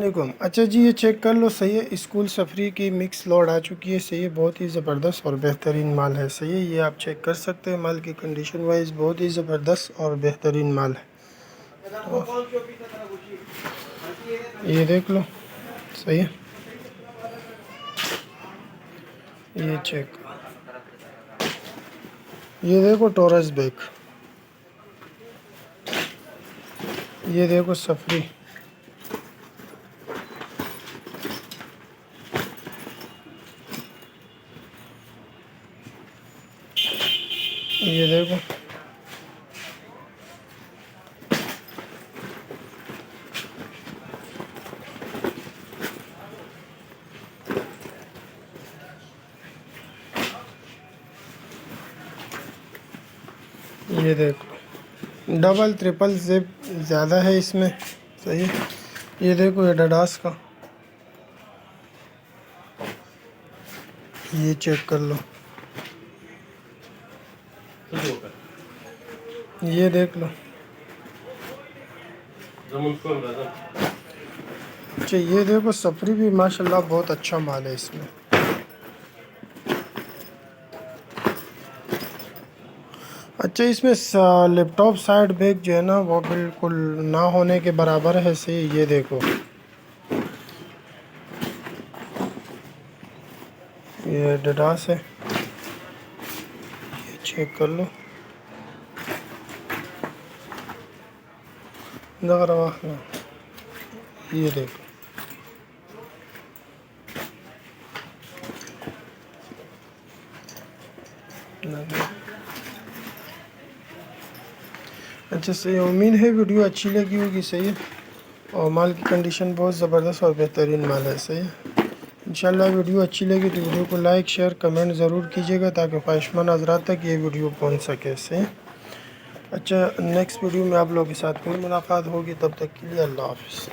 वालेकुम। अच्छा जी, ये चेक कर लो, सही है। स्कूल सफरी की मिक्स लॉट आ चुकी है, सही है। बहुत ही ज़बरदस्त और बेहतरीन माल है, सही है। ये आप चेक कर सकते हैं, माल की कंडीशन वाइज बहुत ही ज़बरदस्त और बेहतरीन माल है। तो ये देख लो, सही है। ये चेक, ये देखो टोरस बैग, ये देखो सफरी, ये देखो, ये देखो डबल ट्रिपल जिप ज़्यादा है इसमें, सही है। ये देखो एडिडास का, ये चेक कर लो, ये देख लो। अच्छा, ये देखो सफरी भी माशाल्लाह बहुत अच्छा माल है इसमें। अच्छा, इसमें लैपटॉप साइड बैग जो है ना, वो बिल्कुल ना होने के बराबर है, सही। ये देखो, ये एडिडास है, ये चेक कर लो। ये देखो, अच्छा सही। उम्मीद है वीडियो अच्छी लगी होगी, सही है। और माल की कंडीशन बहुत ज़बरदस्त और बेहतरीन माल है, सही है। इंशाल्लाह वीडियो अच्छी लगी तो वीडियो को लाइक शेयर कमेंट ज़रूर कीजिएगा, ताकि ख्वाहिशमंद हज़रात तक ये वीडियो पहुंच सके, सही। अच्छा, नेक्स्ट वीडियो में आप लोगों के साथ फिर मुलाकात होगी, तब तक के लिए अल्लाह हाफ़िज़।